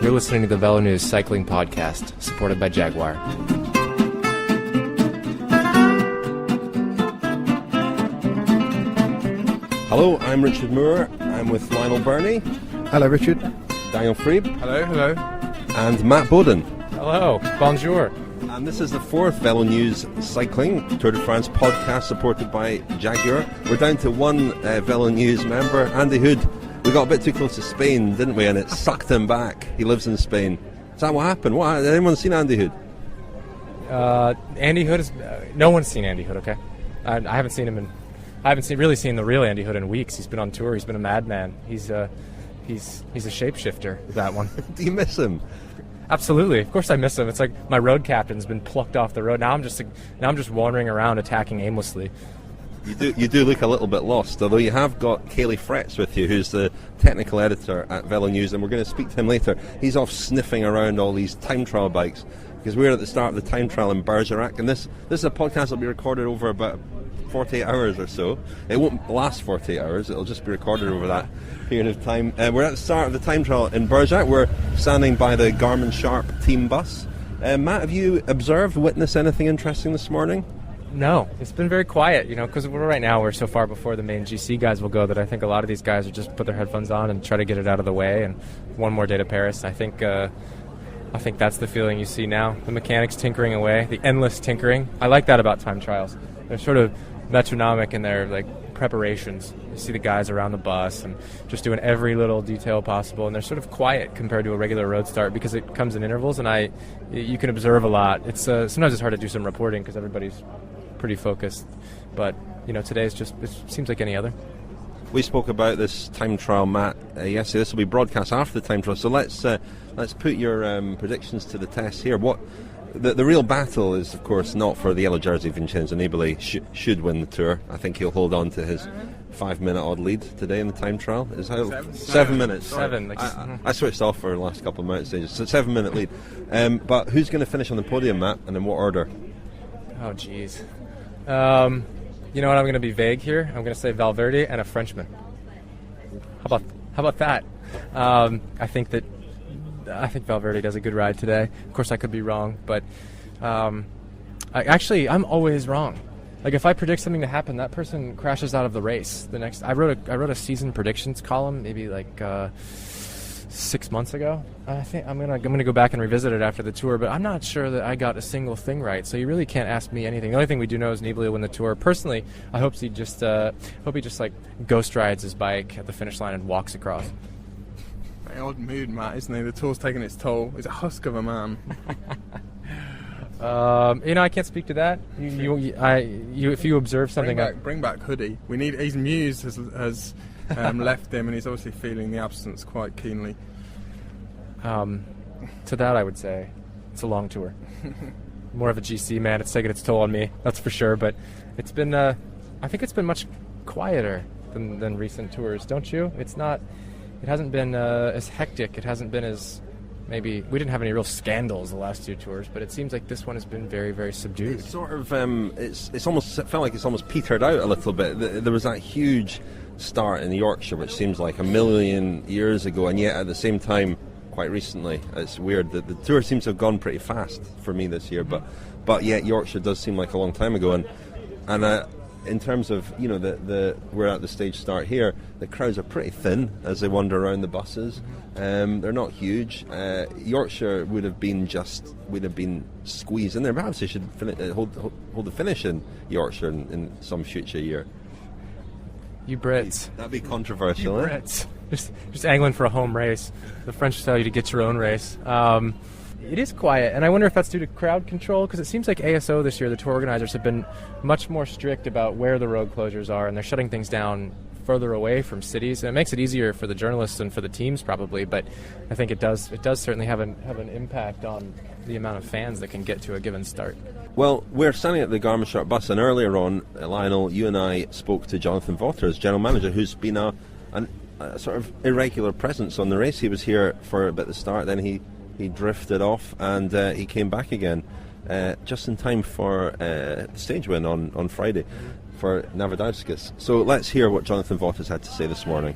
You're listening to the VeloNews Cycling Podcast, supported by Jaguar. Hello, I'm Richard Moore. I'm with Lionel Burney. Hello, Richard. Daniel Freeb. Hello. And Matt Beaudin. Hello, bonjour. And this is the fourth VeloNews Cycling Tour de France podcast supported by Jaguar. We're down to one VeloNews member, Andy Hood. We got a bit too close to Spain, didn't we? And it sucked him back. He lives in Spain. Is that what happened? Has anyone seen Andy Hood? Andy Hood is... no one's seen Andy Hood, okay? I haven't seen him I haven't really seen the real Andy Hood in weeks. He's been on tour. He's been a madman. He's a shapeshifter, that one. Do you miss him? Absolutely. Of course I miss him. It's like my road captain's been plucked off the road. Now I'm just wandering around attacking aimlessly. You do look a little bit lost, although you have got Caley Fretz with you, who's the technical editor at VeloNews, and we're going to speak to him later. He's off sniffing around all these time trial bikes, because we're at the start of the time trial in Bergerac, and this is a podcast that will be recorded over about 48 hours or so. It won't last 48 hours, it'll just be recorded over that period of time. We're at the start of the time trial in Bergerac. We're standing by the Garmin-Sharp team bus. Matt, have you witnessed anything interesting this morning? No, it's been very quiet, because we're so far before the main GC guys will go that I think a lot of these guys will just put their headphones on and try to get it out of the way, and one more day to Paris. I think that's the feeling you see now. The mechanics tinkering away, the endless tinkering. I like that about time trials. They're sort of metronomic in their preparations. You see the guys around the bus and just doing every little detail possible, and they're sort of quiet compared to a regular road start because it comes in intervals, and you can observe a lot. It's sometimes it's hard to do some reporting because everybody's pretty focused, but today's it seems like any other. We spoke about this time trial, Matt, yesterday. This will be broadcast after the time trial, so let's put your predictions to the test here. The real battle is, of course, not for the yellow jersey. Vincenzo Nibali should win the Tour. I think he'll hold on to his 5-minute odd lead today in the time trial. Is how 7 minutes. Seven. I switched off for the last couple of minutes. So 7-minute lead. But who's going to finish on the podium, Matt, and in what order? Oh, jeez. You know what? I'm going to be vague here. I'm going to say Valverde and a Frenchman. How about that? I think Valverde does a good ride today. Of course, I could be wrong, but I'm always wrong. If I predict something to happen, that person crashes out of the race. I wrote a season predictions column maybe 6 months ago. I think I'm gonna go back and revisit it after the Tour, but I'm not sure that I got a single thing right. So you really can't ask me anything. The only thing we do know is Nibali will win the Tour. Personally, I hope he just ghost rides his bike at the finish line and walks across. Very odd mood, Matt, isn't he? The Tour's taking its toll. He's a husk of a man. I can't speak to that. If you observe something, bring back Hoodie. His muse has left him, and he's obviously feeling the absence quite keenly. To that, I would say it's a long tour. More of a GC, man. It's taken its toll on me, that's for sure. But it's been, I think it's been much quieter than recent tours, don't you? It hasn't been as hectic. It hasn't been as we didn't have any real scandals the last two tours, but it seems like this one has been very, very subdued. It's sort of it felt like it's almost petered out a little bit. There was that huge start in Yorkshire, which seems like a million years ago, and yet at the same time, quite recently, it's weird that the Tour seems to have gone pretty fast for me this year, but yet Yorkshire does seem like a long time ago, and in terms of we're at the stage start here, the crowds are pretty thin as they wander around the buses. They're not huge. Yorkshire would have been squeezed in there. Perhaps they should hold the finish in Yorkshire in some future year. You Brits. That'd be controversial. You Brits. Just angling for a home race. The French tell you to get your own race. It is quiet, and I wonder if that's due to crowd control, because it seems like ASO this year, the tour organizers have been much more strict about where the road closures are, and they're shutting things down further away from cities, and it makes it easier for the journalists and for the teams probably, but I think it does certainly have an impact on the amount of fans that can get to a given start. Well, we're standing at the Garmin-Sharp bus, and earlier on, Lionel, you and I spoke to Jonathan Vaughters, general manager, who's been a sort of irregular presence on the race. He was here for a bit at the start, then he drifted off, and he came back again just in time for the stage win on Friday for Navardauskas. So let's hear what Jonathan Vaughters had to say this morning.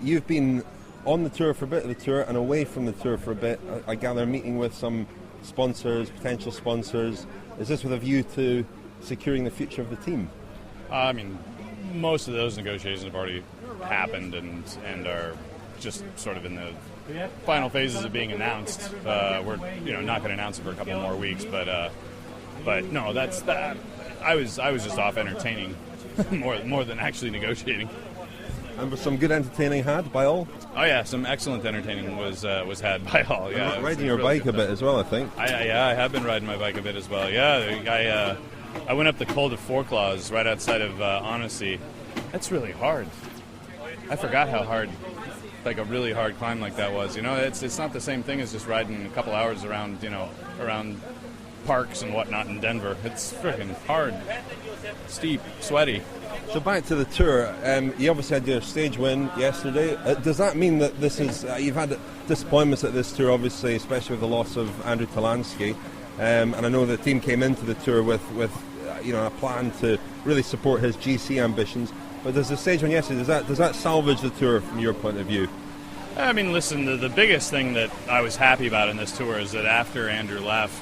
You've been on the tour for a bit of the tour and away from the tour for a bit. I gather meeting with some sponsors, potential sponsors. Is this with a view to securing the future of the team? I mean, most of those negotiations have already happened and are just sort of in the final phases of being announced. We're not going to announce it for a couple more weeks, but no, that's that. I was just off entertaining more than actually negotiating. And was some good entertaining had by all? Oh yeah, some excellent entertaining was had by all. Yeah, riding your bike a bit as well, I think. I have been riding my bike a bit as well. Yeah, I went up the Col de Fourclaws right outside of Annecy. That's really hard. I forgot how hard, like a really hard climb like that was. It's not the same thing as just riding a couple hours around parks and whatnot in Denver. It's freaking hard, steep, sweaty. So back to the tour, you obviously had your stage win yesterday. Does that mean that this is, you've had disappointments at this tour, obviously, especially with the loss of Andrew Talansky, and I know the team came into the tour with a plan to really support his GC ambitions, but does the stage win yesterday, does that salvage the tour from your point of view? I mean, listen, the biggest thing that I was happy about in this tour is that after Andrew left,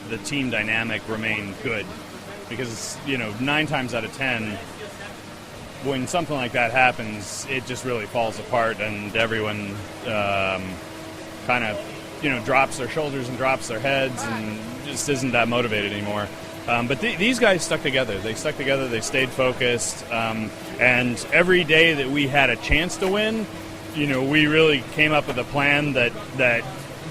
the team dynamic remained good. Because, 9 times out of 10, when something like that happens, it just really falls apart and everyone kind of, drops their shoulders and drops their heads and just isn't that motivated anymore. But these guys stuck together. They stuck together. They stayed focused. And every day that we had a chance to win, we really came up with a plan that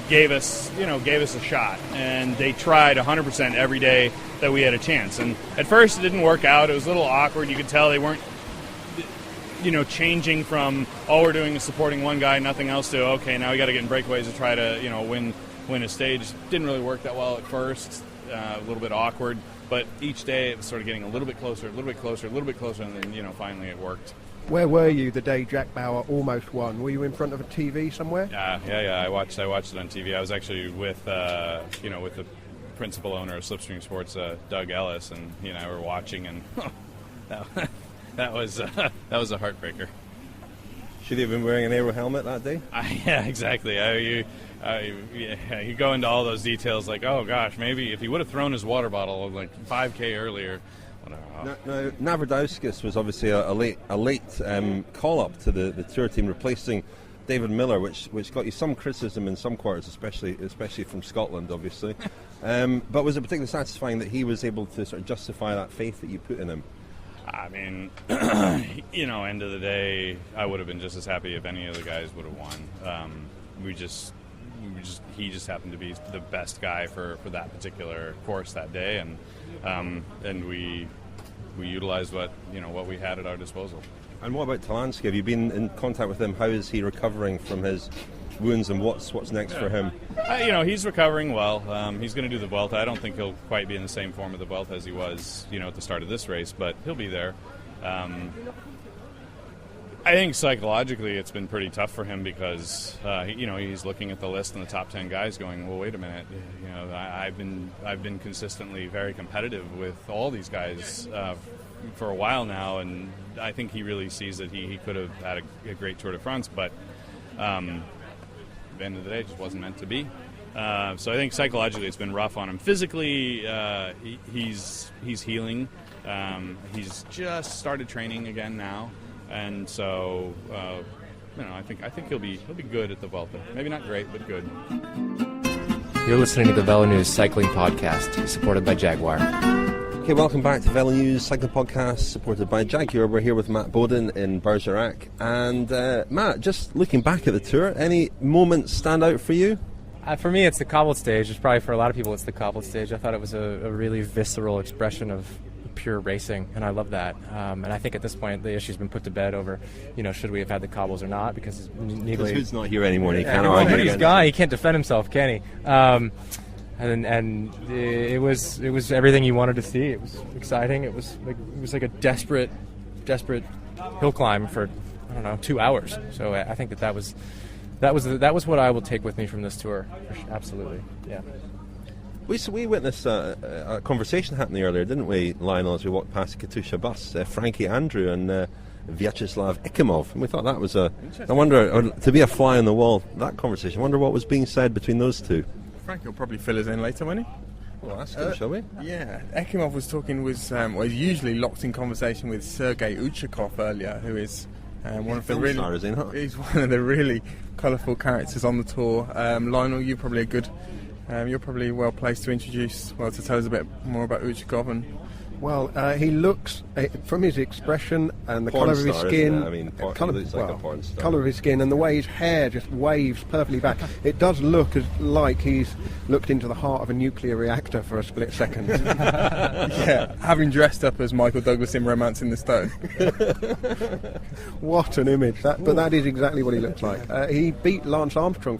gave us a shot, and they tried 100% every day that we had a chance. And at first it didn't work out. It was a little awkward. You could tell they weren't changing from we're doing is supporting one guy, nothing else, to okay, now we got to get in breakaways to try to win a stage. Didn't really work that well at first. A little bit awkward, but each day it was sort of getting a little bit closer, and then finally it worked. Where were you the day Jack Bauer almost won? Were you in front of a TV somewhere? Yeah. I watched it on TV. I was actually with the principal owner of Slipstream Sports, Doug Ellis, and he and I were watching, and that was a heartbreaker. Should he have been wearing an aero helmet that day? Yeah, exactly. You go into all those details, like, oh gosh, maybe if he would have thrown his water bottle like 5K earlier. Now, Navardauskas was obviously a late call-up to the tour team, replacing David Miller, which got you some criticism in some quarters, especially from Scotland, obviously. But was it particularly satisfying that he was able to sort of justify that faith that you put in him? I mean, end of the day, I would have been just as happy if any of the guys would have won. He just happened to be the best guy for that particular course that day, and we utilized what we had at our disposal. And what about Talansky? Have you been in contact with him? How is he recovering from his wounds, and what's next for him? He's recovering well. He's going to do the Vuelta. I don't think he'll quite be in the same form of the Vuelta as he was, at the start of this race, but he'll be there. I think psychologically it's been pretty tough for him because he's looking at the list and the top 10 guys going, well, wait a minute, I've been consistently very competitive with all these guys for a while now, and I think he really sees that he could have had a great Tour de France, but at the end of the day it just wasn't meant to be. So I think psychologically it's been rough on him. Physically, he's healing. He's just started training again now. And so, I think he'll be good at the Vuelta. Maybe not great, but good. You're listening to the VeloNews Cycling Podcast, supported by Jaguar. Okay, welcome back to VeloNews Cycling Podcast, supported by Jaguar. We're here with Matt Beaudin in Bergerac. And Matt, just looking back at the tour, any moments stand out for you? For me, it's the cobbled stage. It's probably for a lot of people, it's the cobbled stage. I thought it was a really visceral expression of pure racing, and I love that. And I think at this point the issue's been put to bed over, should we have had the cobbles or not? Because who's not here anymore? He can't argue. He's gone. He can't defend himself, can he? And it was everything you wanted to see. It was exciting. It was like a desperate hill climb for 2 hours. So I think that was what I will take with me from this tour. Absolutely, yeah. We witnessed a conversation happening earlier, didn't we, Lionel, as we walked past the Katusha bus? Frankie Andrew and Vyacheslav Ekimov. And we thought that was I wonder, to be a fly on the wall, that conversation, I wonder what was being said between those two. Frank will probably fill us in later, won't he? Well, ask him, shall we? Yeah, Ekimov was he's usually locked in conversation with Sergei Uchikov earlier, who is one of the really... Star, is he not? He's one of the really colourful characters on the tour. Lionel, you're probably well placed to to tell us a bit more about Uchikov. And well, he looks, from his expression and the colour of his skin, he looks like a porn star. Colour of his skin and the way his hair just waves perfectly back. It does look like he's looked into the heart of a nuclear reactor for a split second. Yeah, having dressed up as Michael Douglas in Romance in the Stone. What an image! But that is exactly what he looks like. He beat Lance Armstrong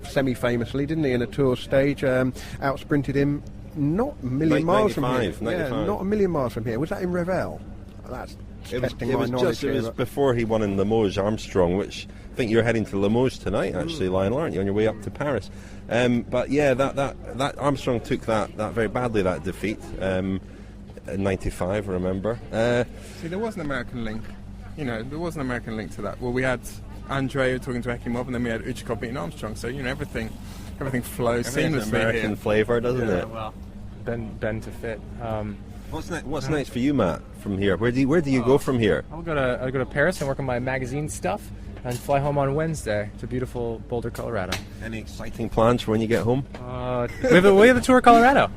semi-famously, didn't he, in a tour stage? Out-sprinted him. Not a million miles from here. 95. Yeah, not a million miles from here. Was that in Revel? That's testing my knowledge. It was before he won in Limoges, Armstrong, which I think you're heading to Limoges tonight, actually, Lionel, aren't you, on your way up to Paris? But yeah, that Armstrong took that very badly, that defeat, in 95, I remember. See, there was an American link. There was an American link to that. Well, we had Andrei talking to Ekimov, and then we had Uchikov beating Armstrong, so, everything flows seamlessly. American flavour, doesn't it? Well, bend to fit. What's next for you, Matt? From here, where do you go from here? I'll go to Paris and work on my magazine stuff, and fly home on Wednesday to beautiful Boulder, Colorado. Any exciting plans for when you get home? We have the tour of Colorado.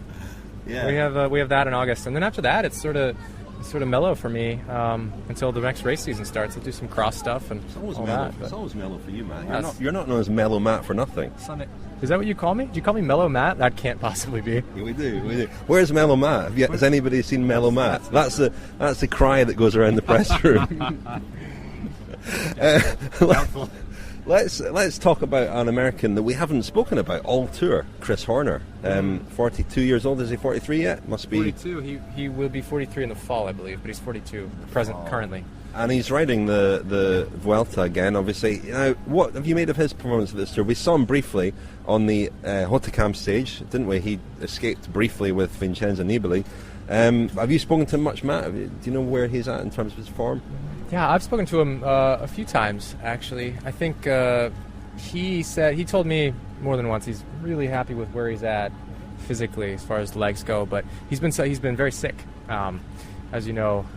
Yeah, we have that in August, and then after that, it's sort of mellow for me until the next race season starts. I'll do some cross stuff and all that. It's always mellow for you, Matt. You're not known as Mellow Matt for nothing. Is that what you call me? Do you call me Mellow Matt? That can't possibly be. Yeah, we do. Where's Mellow Matt? Has anybody seen Mellow Matt? That's the cry that goes around the press room. Let's talk about an American that we haven't spoken about all tour, Chris Horner. 42 years old. Is he 43 yet? Must be 42. He will be 43 in the fall, I believe, but he's 42 currently. And he's riding the Vuelta again, obviously. Now, what have you made of his performance at this tour? We saw him briefly on the Hautecam stage, didn't we? He escaped briefly with Vincenzo Nibali. Have you spoken to him much, Matt? Do you know where he's at in terms of his form? Yeah, I've spoken to him a few times, actually. I think he told me more than once he's really happy with where he's at physically as far as legs go, but he's been very sick. As you know,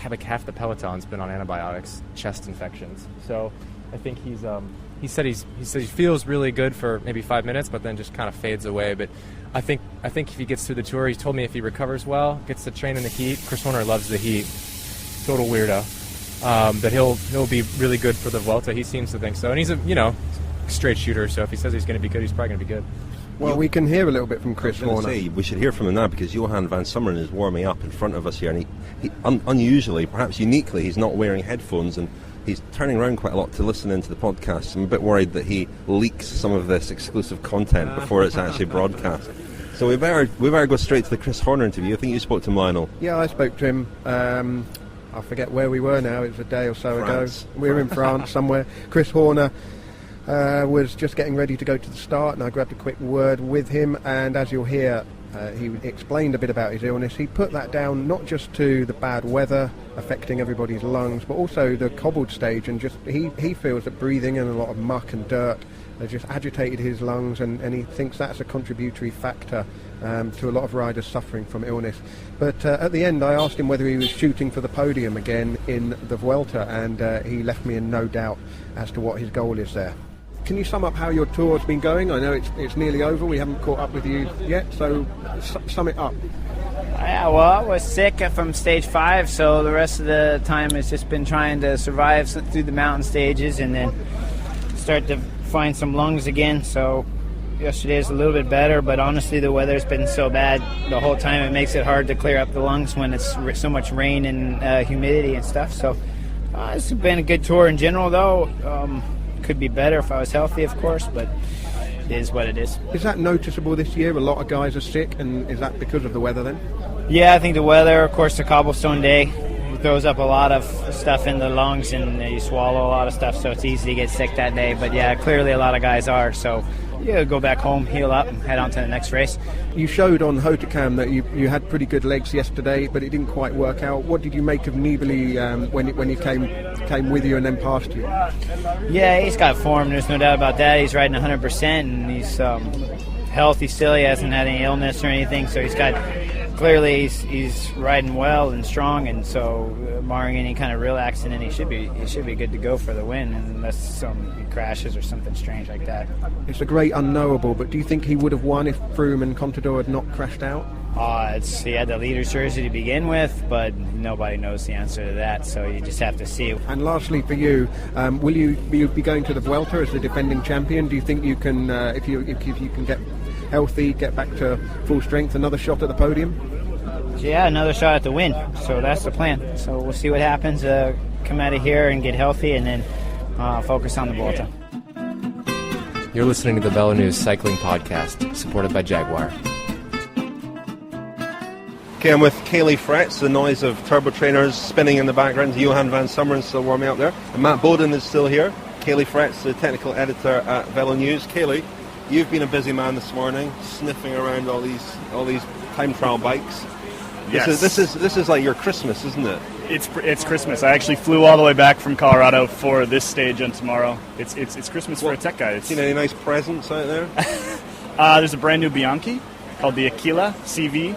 like half the peloton's been on antibiotics, chest infections. So I think he said he feels really good for maybe 5 minutes, but then just kind of fades away. But I think if he gets through the tour, he's told me if he recovers well, gets to train in the heat. Chris Horner loves the heat. Total weirdo. That he'll be really good for the Vuelta. He seems to think so, and he's a straight shooter. So if he says he's going to be good, he's probably going to be good. Well, we can hear a little bit from Chris Horner. We should hear from him now because Johan van Summeren is warming up in front of us here, and he unusually, perhaps uniquely, he's not wearing headphones and he's turning around quite a lot to listen into the podcast. I'm a bit worried that he leaks some of this exclusive content before it's actually broadcast. So we better go straight to the Chris Horner interview. I think you spoke to him, Lionel. Yeah, I spoke to him. I forget where we were now. It was a day or so France. ago. We were in France somewhere. Chris Horner was just getting ready to go to the start, and I grabbed a quick word with him. And as you'll hear, he explained a bit about his illness. He put that down not just to the bad weather affecting everybody's lungs, but also the cobbled stage. And just he feels that breathing in a lot of muck and dirt has just agitated his lungs, and he thinks that's a contributory factor to a lot of riders suffering from illness. But at the end, I asked him whether he was shooting for the podium again in the Vuelta, and he left me in no doubt as to what his goal is there. Can you sum up how your tour's been going? I know it's nearly over. We haven't caught up with you yet, so sum it up. Yeah, well, I was sick from stage 5, so the rest of the time has just been trying to survive through the mountain stages and then start to find some lungs again. So yesterday is a little bit better, but honestly the weather's been so bad the whole time it makes it hard to clear up the lungs when it's so much rain and humidity and stuff. So it's been a good tour in general, though. Could be better if I was healthy, of course, but it is what it is. Is that noticeable this year? A lot of guys are sick, and is that because of the weather then? Yeah, I think the weather, of course, the cobblestone day throws up a lot of stuff in the lungs, and you swallow a lot of stuff, so it's easy to get sick that day. But yeah, clearly a lot of guys are, so you go back home, heal up, and head on to the next race. You showed on Hotekam that you had pretty good legs yesterday, but it didn't quite work out. What did you make of Nibali when he came with you and then passed you? Yeah, he's got form. There's no doubt about that. He's riding 100%, and he's healthy still. He hasn't had any illness or anything, so clearly he's riding well and strong, and so barring any kind of real accident, he should be good to go for the win, unless he crashes or something strange like that. It's a great unknowable, but do you think he would have won if Froome and Contador had not crashed out? He had the leader's jersey to begin with, but nobody knows the answer to that, so you just have to see. And lastly for you, will you be going to the Vuelta as the defending champion? Do you think you can, if you can get healthy, get back to full strength, another shot at the podium? Yeah, another shot at the win, so that's the plan. So we'll see what happens, come out of here and get healthy, and then focus on the Vuelta. You're listening to the VeloNews Cycling Podcast, supported by Jaguar. Okay, I'm with Caley Fretz, the noise of turbo trainers spinning in the background. Johan van Summeren still warming up there. And Matt Beaudin is still here. Caley Fretz, the technical editor at VeloNews. Caley, you've been a busy man this morning, sniffing around all these time trial bikes. Yes. This is like your Christmas, isn't it? It's Christmas. I actually flew all the way back from Colorado for this stage and tomorrow. It's Christmas for a tech guy. Seen any nice presents out there? There's a brand new Bianchi called the Aquila CV.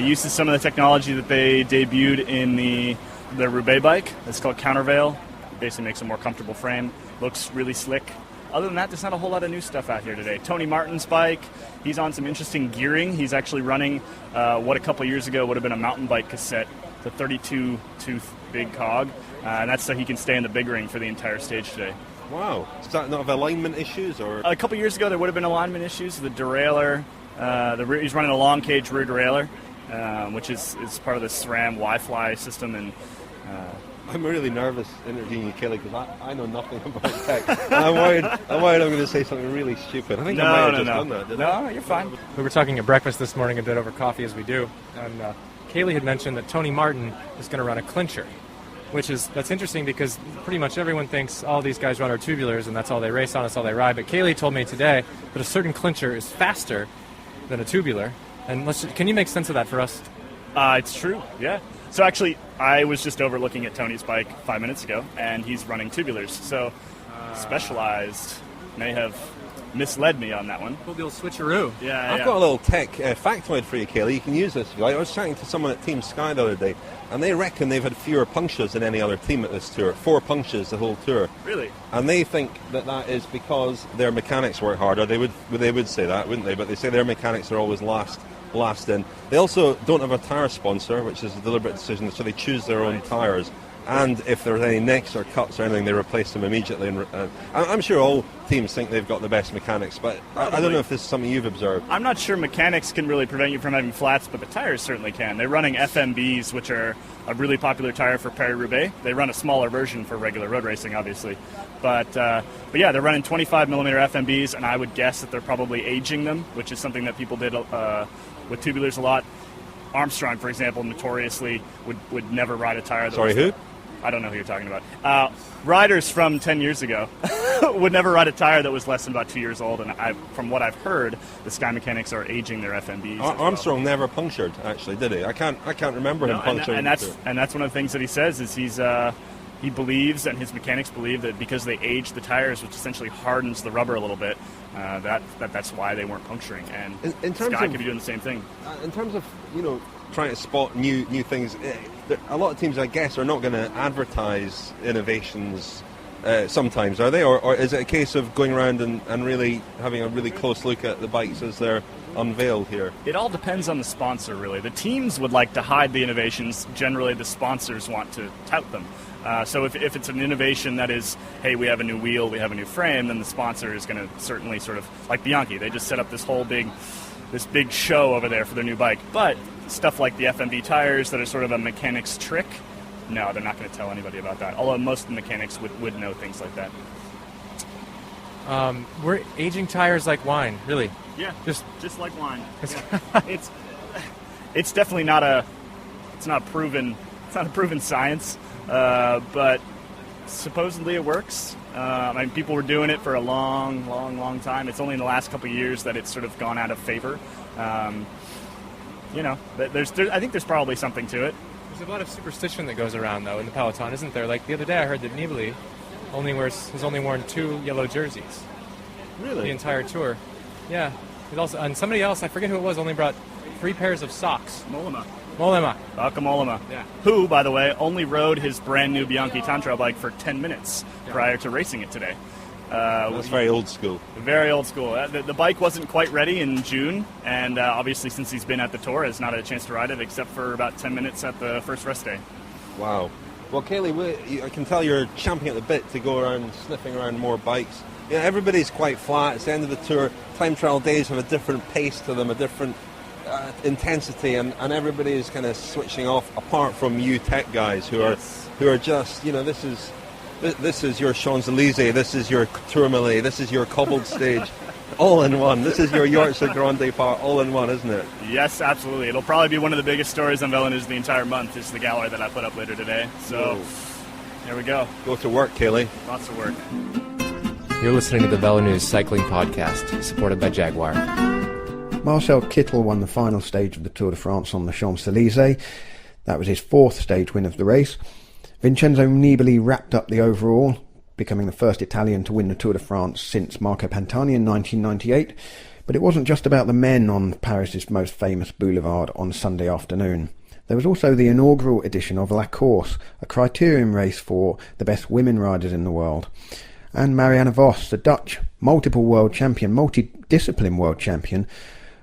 Uses some of the technology that they debuted in the Roubaix bike. It's called Countervail. Basically makes a more comfortable frame. Looks really slick. Other than that, there's not a whole lot of new stuff out here today. Tony Martin's bike, he's on some interesting gearing. He's actually running what a couple of years ago would have been a mountain bike cassette, the 32-tooth big cog, and that's so he can stay in the big ring for the entire stage today. Wow. Does that not have alignment issues? Or A couple of years ago, there would have been alignment issues. The derailleur, he's running a long cage rear derailleur, which is part of the SRAM Y-Fly system, and I'm really nervous interviewing you, Kelly, because I know nothing about tech. I'm worried I'm going to say something really stupid. I think I might have just done that, didn't I? No, you're fine. We were talking at breakfast this morning a bit over coffee, as we do, and Caley had mentioned that Tony Martin is going to run a clincher, that's interesting because pretty much everyone thinks all these guys run are tubulars and that's all they race on, that's all they ride. But Caley told me today that a certain clincher is faster than a tubular. And can you make sense of that for us? It's true, yeah. So actually, I was just overlooking at Tony's bike 5 minutes ago, and he's running tubulars. So Specialized may have misled me on that one. Cool deal switcheroo. Yeah, I've got a little tech factoid for you, Caley. You can use this if you like. I was chatting to someone at Team Sky the other day, and they reckon they've had fewer punctures than any other team at this tour. 4 punctures the whole tour. Really? And they think that is because their mechanics work harder. They would say that, wouldn't they? But they say their mechanics are always last in. They also don't have a tyre sponsor, which is a deliberate decision, so they choose their own tyres. And if there's any nicks or cuts or anything, they replace them immediately. And I'm sure all teams think they've got the best mechanics, but I don't know if this is something you've observed. I'm not sure mechanics can really prevent you from having flats, but the tires certainly can. They're running FMBs, which are a really popular tire for Paris-Roubaix. They run a smaller version for regular road racing, obviously. But yeah, they're running 25-millimeter FMBs, and I would guess that they're probably aging them, which is something that people did with tubulars a lot. Armstrong, for example, notoriously would never ride a tire that Sorry, who? I don't know who you're talking about. Riders from 10 years ago would never ride a tire that was less than about 2 years old, and from what I've heard, the Sky Mechanics are aging their FMBs. Armstrong never punctured, actually, did he? I can't remember him puncturing. And that's one of the things that he says is he believes, and his mechanics believe, that because they age the tires, which essentially hardens the rubber a little bit, that's why they weren't puncturing. And Sky could be doing the same thing. In terms of trying to spot new things, a lot of teams, I guess, are not going to advertise innovations sometimes, are they? Or is it a case of going around and really having a really close look at the bikes as they're unveiled here? It all depends on the sponsor, really. The teams would like to hide the innovations. Generally, the sponsors want to tout them. So if it's an innovation that is, hey, we have a new wheel, we have a new frame, then the sponsor is going to certainly sort of, like Bianchi, they just set up this whole big show over there for their new bike. But stuff like the FMB tires that are sort of a mechanics trick, no, they're not going to tell anybody about that. Although most of the mechanics would know things like that. We're aging tires like wine, really. Yeah, just like wine. Yeah. It's definitely not a proven science, but supposedly it works. People were doing it for a long time. It's only in the last couple of years that it's sort of gone out of favor. I think there's probably something to it. There's a lot of superstition that goes around, though, in the peloton, isn't there? Like, the other day I heard that Nibali has only worn 2 yellow jerseys. Really? The entire tour. Yeah. And somebody else, I forget who it was, only brought 3 pairs of socks. Mollema. Bauke Mollema. Yeah. Who, by the way, only rode his brand new Bianchi time trial bike for 10 minutes prior to racing it today. That's very old school. Very old school. The bike wasn't quite ready in June, and obviously since he's been at the tour, has not had a chance to ride it except for about 10 minutes at the first rest day. Wow. Well, Caley, I can tell you're champing at the bit to go around, sniffing around more bikes. Everybody's quite flat. It's the end of the tour. Time trial days have a different pace to them, a different intensity, and everybody is kind of switching off, apart from you tech guys who are just, this is your Champs-Elysees, this is your Tourmalet, this is your cobbled stage, all in one. This is your Yorkshire Grand Depart, all in one, isn't it? Yes, absolutely. It'll probably be one of the biggest stories on VeloNews the entire month, is the gallery that I put up later today. So, There we go. Go to work, Caley. Lots of work. You're listening to the VeloNews Cycling Podcast, supported by Jaguar. Marcel Kittel won the final stage of the Tour de France on the Champs-Elysees. That was his 4th stage win of the race. Vincenzo Nibali wrapped up the overall, becoming the first Italian to win the Tour de France since Marco Pantani in 1998. But it wasn't just about the men on Paris's most famous boulevard on Sunday afternoon. There was also the inaugural edition of La Course, a criterium race for the best women riders in the world. And Marianne Vos, the Dutch multiple world champion, multi-discipline world champion,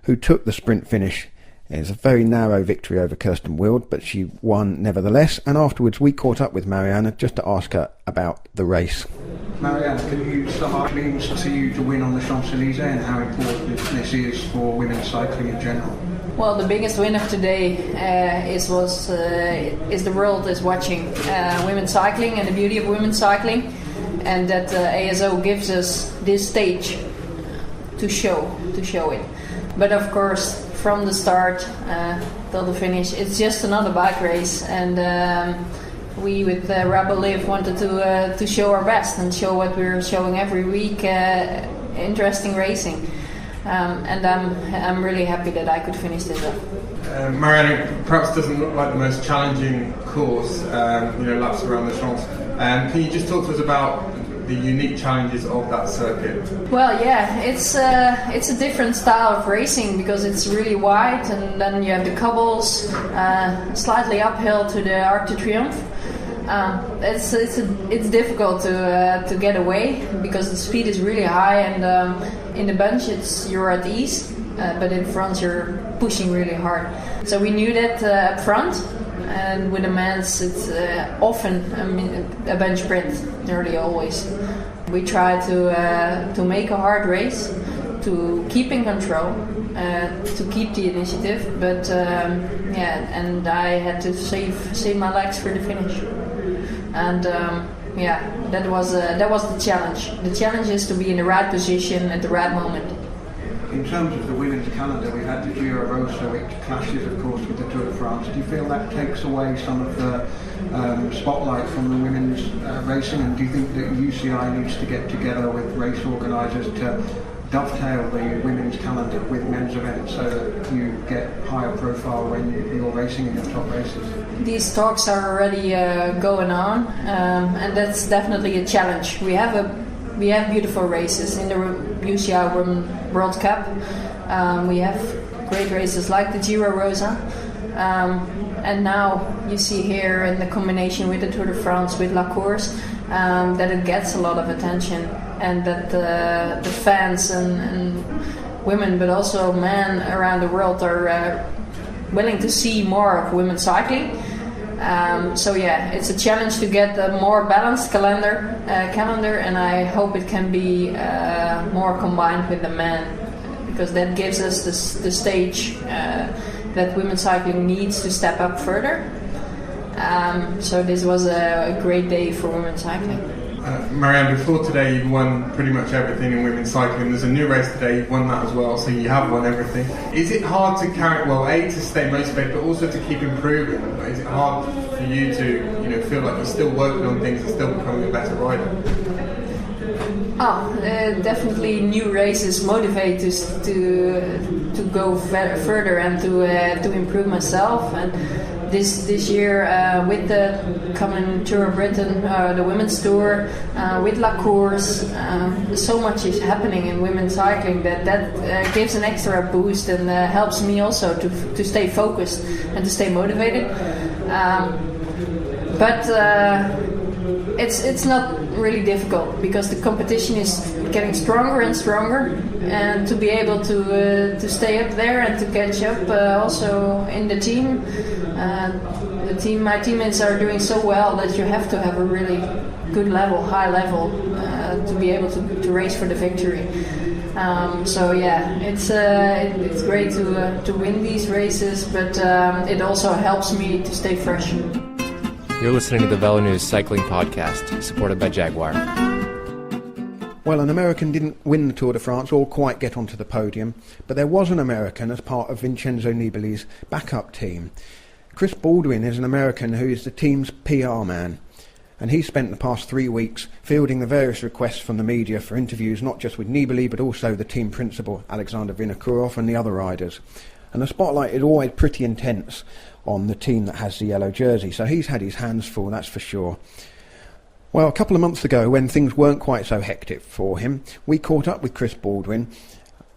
who took the sprint finish. It was a very narrow victory over Kirsten Wild, but she won nevertheless. And afterwards we caught up with Marianne just to ask her about the race. Marianne, can you sum up what it means to you to win on the Champs-Elysees and how important this is for women's cycling in general? Well, the biggest win of today is the world is watching women's cycling and the beauty of women's cycling, and that ASO gives us this stage to show it. But of course, from the start till the finish, it's just another bike race, and we with Rebel Live wanted to show our best and show what we're showing every week, interesting racing. And I'm really happy that I could finish this up. Marianne, perhaps doesn't look like the most challenging course, laps around the Champs. Can you just talk to us about the unique challenges of that circuit? Well, yeah, it's a different style of racing because it's really wide, and then you have the cobbles, slightly uphill to the Arc de Triomphe. It's difficult to get away because the speed is really high, and in the bunch you're at ease, but in front you're pushing really hard. So we knew that up front, and with the men's it's often a bench sprint, nearly always. We try to make a hard race, to keep in control, to keep the initiative, but and I had to save my legs for the finish. And that was the challenge. The challenge is to be in the right position at the right moment. In terms of the women's calendar, we had the Giro Rosa, which clashes, of course, with the Tour de France. Do you feel that takes away some of the spotlight from the women's racing? And do you think that UCI needs to get together with race organisers to dovetail the women's calendar with men's events so that you get higher profile when you're racing in your top races? These talks are already going on, and that's definitely a challenge. We have beautiful races in the UCI Women World Cup. We have great races like the Giro Rosa, and now you see here in the combination with the Tour de France, with La Course, that it gets a lot of attention, and that the fans and women, but also men around the world are willing to see more of women's cycling. It's a challenge to get a more balanced calendar, and I hope it can be more combined with the men, because that gives us the stage that women's cycling needs to step up further. So this was a great day for women's cycling. Marianne, before today you've won pretty much everything in women's cycling. There's a new race today, you've won that as well, so you have won everything. Is it hard to to stay motivated, but also to keep improving? Is it hard for for you to feel like you're still working on things and still becoming a better rider? Definitely new races motivate us to go further and to improve myself. And this year with the coming Tour of Britain, the women's tour, with La Course, so much is happening in women's cycling that gives an extra boost and helps me also to stay focused and to stay motivated. But it's not really difficult because the competition is getting stronger and stronger, and to be able to stay up there and to catch up also in the team. My teammates are doing so well that you have to have a really good level, high level, to be able to race for the victory. It's great to win these races, but it also helps me to stay fresh. You're listening to the VeloNews Cycling Podcast, supported by Jaguar. Well, an American didn't win the Tour de France or quite get onto the podium, but there was an American as part of Vincenzo Nibali's backup team. Chris Baldwin is an American who is the team's PR man, and he spent the past 3 weeks fielding the various requests from the media for interviews not just with Nibali but also the team principal Alexandre Vinokourov and the other riders. And the spotlight is always pretty intense on the team that has the yellow jersey, so he's had his hands full, that's for sure. Well, a couple of months ago, when things weren't quite so hectic for him, we caught up with Chris Baldwin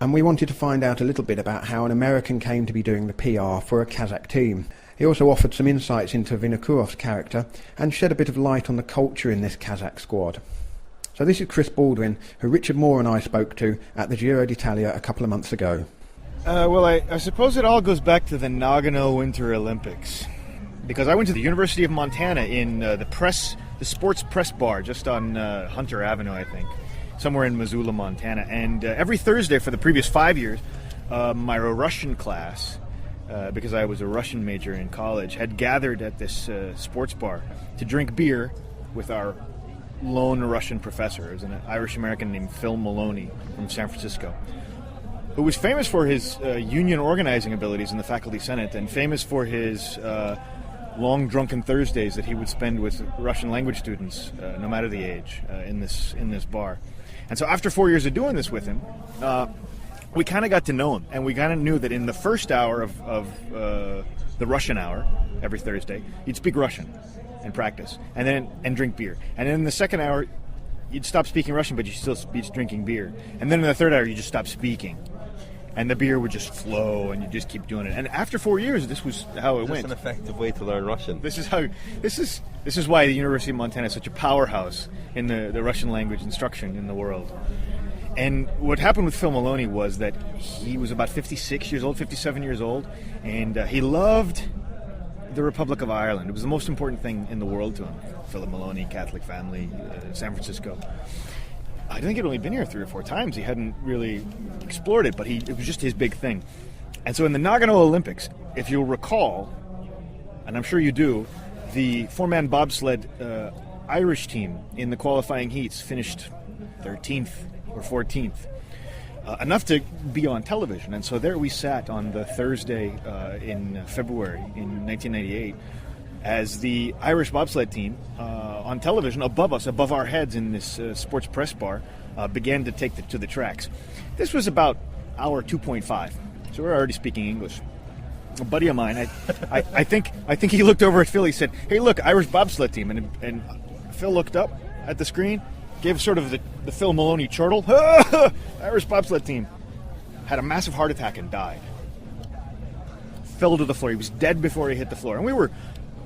and we wanted to find out a little bit about how an American came to be doing the PR for a Kazakh team. He also offered some insights into Vinokourov's character and shed a bit of light on the culture in this Kazakh squad. So this is Chris Baldwin, who Richard Moore and I spoke to at the Giro d'Italia a couple of months ago. I suppose it all goes back to the Nagano Winter Olympics, because I went to the University of Montana in the sports press bar just on Hunter Avenue, I think, somewhere in Missoula, Montana. And every Thursday for the previous 5 years, my Russian class, because I was a Russian major in college, had gathered at this sports bar to drink beer with our lone Russian professor. It was an Irish-American named Phil Maloney from San Francisco, who was famous for his union organizing abilities in the faculty senate and famous for his long drunken Thursdays that he would spend with Russian language students, no matter the age, in this bar. And so after 4 years of doing this with him, we kind of got to know him, and we kind of knew that in the first hour of the Russian hour every Thursday, you'd speak Russian and practice, and drink beer. And then in the second hour, you'd stop speaking Russian, but you still be drinking beer. And then in the third hour, you just stop speaking. And the beer would just flow, and you just keep doing it. And after 4 years, this was how it went. It's an effective way to learn Russian. This is why the University of Montana is such a powerhouse in the Russian language instruction in the world. And what happened with Phil Maloney was that he was about 56 years old, 57 years old, and he loved the Republic of Ireland. It was the most important thing in the world to him. Philip Maloney, Catholic family, San Francisco. I think he'd only been here 3 or 4 times. He hadn't really explored it, but it was just his big thing. And so in the Nagano Olympics, if you'll recall, and I'm sure you do, the 4-man bobsled Irish team in the qualifying heats finished 13th or 14th, enough to be on television. And so there we sat on the Thursday in February in 1998 as the Irish bobsled team on television above us, above our heads in this sports press bar, began to take to the tracks. This was about hour 2.5, so we're already speaking English. A buddy of mine, I think he looked over at Phil. He said, "Hey, look, Irish bobsled team," and Phil looked up at the screen, gave sort of the Phil Maloney chortle. Irish bobsled team had a massive heart attack and died. Fell to the floor. He was dead before he hit the floor, and we were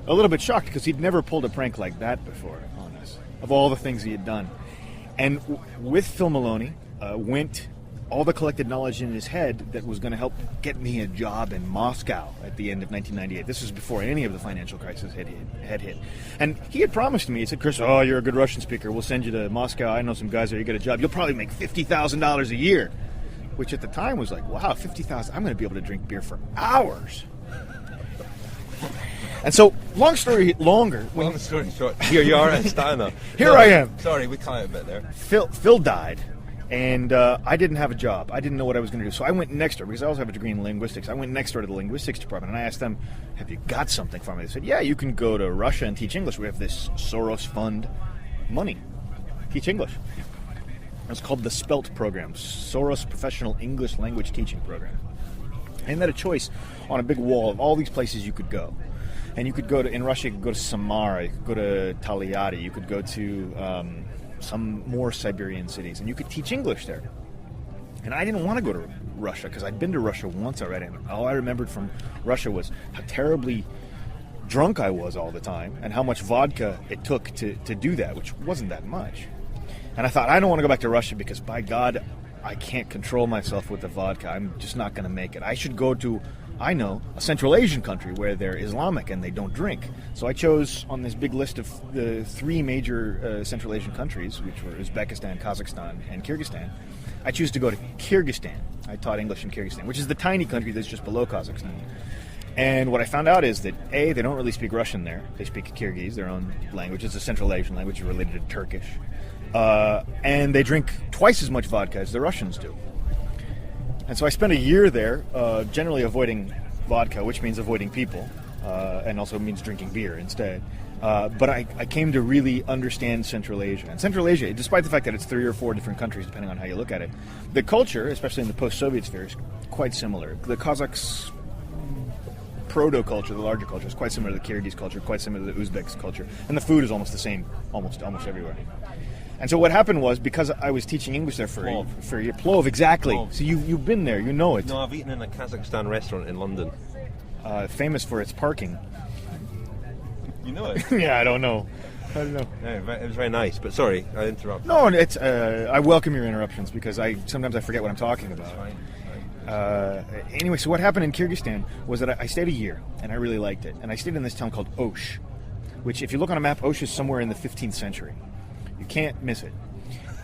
a little bit shocked because he'd never pulled a prank like that before on us, of all the things he had done. And with Phil Maloney went all the collected knowledge in his head that was going to help get me a job in Moscow at the end of 1998. This was before any of the financial crisis had hit. And he had promised me, he said, "Chris, you're a good Russian speaker. We'll send you to Moscow. I know some guys there. You get a job. You'll probably make $50,000 a year," which at the time was like, wow, $50,000. I'm going to be able to drink beer for hours. And so, long story short, here you are at Astana. Here I am. Sorry, we cut out a bit there. Phil died, And I didn't have a job. I didn't know what I was going to do. So I went next door, because I also have a degree in linguistics. I went next door to the linguistics department, and I asked them, have you got something for me? They said, yeah, you can go to Russia and teach English. We have this Soros fund money. Teach English. It's called the SPELT program, Soros Professional English Language Teaching Program. And they had a choice on a big wall of all these places you could go. And you could go to, in Russia, you could go to Samara, you could go to Tolyatti, you could go to some more Siberian cities, and you could teach English there. And I didn't want to go to Russia, because I'd been to Russia once already, and all I remembered from Russia was how terribly drunk I was all the time, and how much vodka it took to do that, which wasn't that much. And I thought, I don't want to go back to Russia, because by God, I can't control myself with the vodka. I'm just not going to make it. I should go to, I know, a Central Asian country where they're Islamic and they don't drink. So I chose on this big list of the 3 major Central Asian countries, which were Uzbekistan, Kazakhstan, and Kyrgyzstan. I choose to go to Kyrgyzstan. I taught English in Kyrgyzstan, which is the tiny country that's just below Kazakhstan. And what I found out is that, A, they don't really speak Russian there. They speak Kyrgyz, their own language. It's a Central Asian language related to Turkish. And they drink twice as much vodka as the Russians do. And so I spent a year there, generally avoiding vodka, which means avoiding people, and also means drinking beer instead. But I came to really understand Central Asia. And Central Asia, despite the fact that it's 3 or 4 different countries, depending on how you look at it, the culture, especially in the post-Soviet sphere, is quite similar. The Kazakhs' proto-culture, the larger culture, is quite similar to the Kyrgyz culture, quite similar to the Uzbeks culture. And the food is almost the same, almost everywhere. And so what happened was, because I was teaching English there for a year, Plov, exactly. Plov. So you've been there, you know it. No, I've eaten in a Kazakhstan restaurant in London. Famous for its parking. You know it? Yeah, I don't know. Yeah, it was very nice, but sorry, I interrupted. No, it's. I welcome your interruptions, because sometimes I forget what I'm talking about. That's fine. Anyway, so what happened in Kyrgyzstan was that I stayed a year, and I really liked it. And I stayed in this town called Osh, which, if you look on a map, Osh is somewhere in the 15th century. You can't miss it.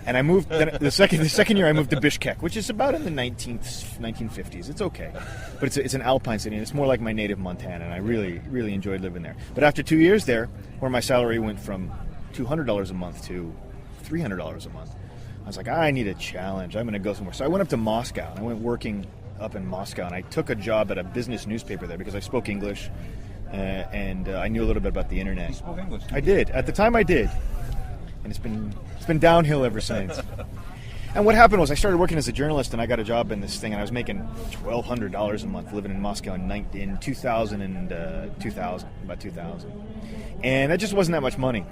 And I moved the second year. I moved to Bishkek, which is about in the 1950s. It's okay, but it's an alpine city, and it's more like my native Montana. And I really enjoyed living there. But after 2 years there, where my salary went from $200 a month to $300 a month, I was like, I need a challenge. I'm going to go somewhere. So I went up to Moscow, and I went working up in Moscow, and I took a job at a business newspaper there because I spoke English, and I knew a little bit about the internet. You spoke English? I did. At the time, I did. And it's been downhill ever since. And what happened was I started working as a journalist, and I got a job in this thing, and I was making $1,200 a month living in Moscow in 2000 about 2000. And that just wasn't that much money.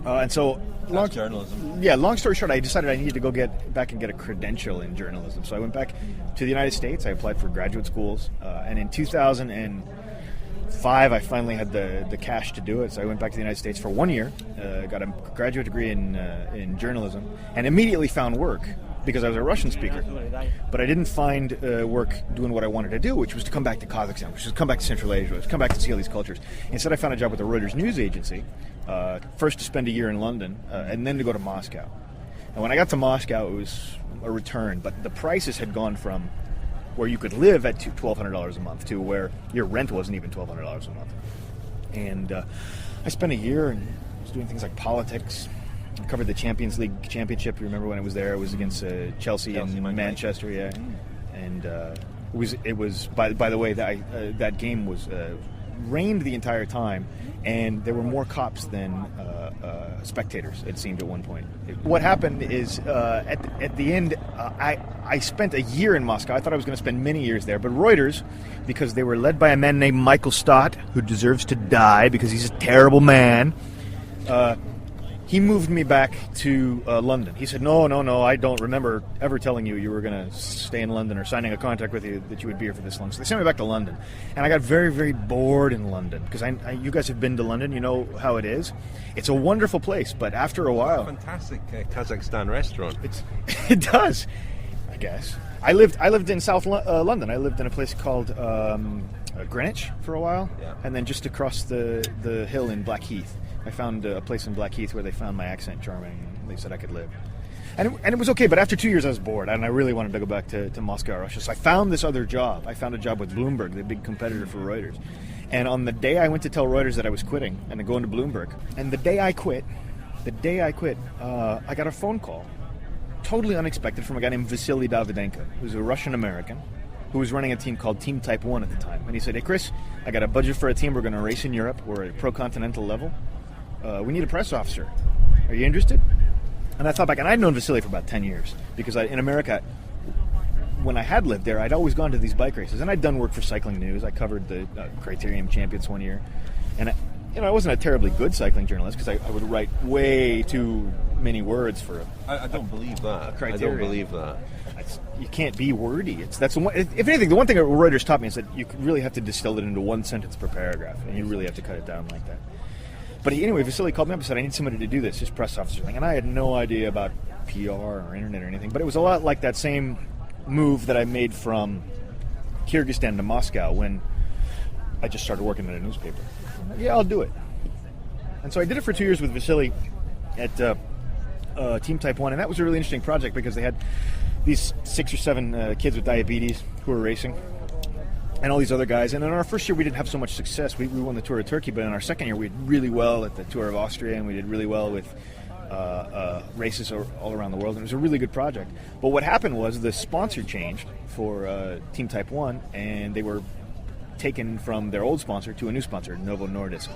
And so, journalism. Yeah, long story short, I decided I needed to go get back and get a credential in journalism. So I went back to the United States. I applied for graduate schools, and in 2005, I finally had the cash to do it. So I went back to the United States for 1 year, got a graduate degree in journalism, and immediately found work because I was a Russian speaker. But I didn't find work doing what I wanted to do, which was to come back to Kazakhstan, which was to come back to Central Asia, which was to come back to see all these cultures. Instead, I found a job with the Reuters news agency, first to spend a year in London, and then to go to Moscow. And when I got to Moscow, it was a return, but the prices had gone from where you could live at $1,200 a month to where your rent wasn't even $1,200 a month. And I spent a year and was doing things like politics. I covered the Champions League championship. You remember when it was there? It was against Chelsea in Manchester, yeah. And it was by the way, that game was rained the entire time, and there were more cops than spectators, it seemed at one point. What happened is, at the end, I spent a year in Moscow. I thought I was going to spend many years there, but Reuters, because they were led by a man named Michael Stott, who deserves to die because he's a terrible man, he moved me back to London. He said, no, I don't remember ever telling you were going to stay in London or signing a contract with you that you would be here for this long. So they sent me back to London. And I got very, very bored in London because you guys have been to London. You know how it is. It's a wonderful place, but after a while... It's a fantastic Kazakhstan restaurant. It does, I guess. I lived in South London. I lived in a place called Greenwich for a while, yeah. And then just across the hill in Blackheath. I found a place in Blackheath where they found my accent charming, and they said I could live. And it was okay, but after 2 years I was bored, and I really wanted to go back to Moscow, Russia. So I found this other job. I found a job with Bloomberg, the big competitor for Reuters. And on the day I went to tell Reuters that I was quitting and to go into Bloomberg, and the day I quit, I got a phone call totally unexpected from a guy named Vasily Davydenko, who's a Russian-American, who was running a team called Team Type 1 at the time. And he said, hey, Chris, I got a budget for a team. We're going to race in Europe. We're at a pro-continental level. We need a press officer. Are you interested? And I thought back, and I'd known Vasily for about 10 years, because in America, when I had lived there, I'd always gone to these bike races. And I'd done work for Cycling News. I covered the Criterium Champions one year. And I wasn't a terribly good cycling journalist, because I would write way too many words for I don't believe that. Criterium. I don't believe that. You can't be wordy. That's the one, if anything, the one thing that Reuters taught me is that you really have to distill it into one sentence per paragraph, and you really have to cut it down like that. But anyway, Vasily called me up and said, I need somebody to do this, just press officer thing. And I had no idea about PR or internet or anything, but it was a lot like that same move that I made from Kyrgyzstan to Moscow when I just started working at a newspaper. Yeah, I'll do it. And so I did it for 2 years with Vasily at Team Type 1, and that was a really interesting project because they had these 6 or 7 kids with diabetes who were racing, and all these other guys. And in our first year, we didn't have so much success. We won the Tour of Turkey, but in our second year, we did really well at the Tour of Austria, and we did really well with races all around the world. And it was a really good project. But what happened was the sponsor changed for Team Type 1, and they were taken from their old sponsor to a new sponsor, Novo Nordisk.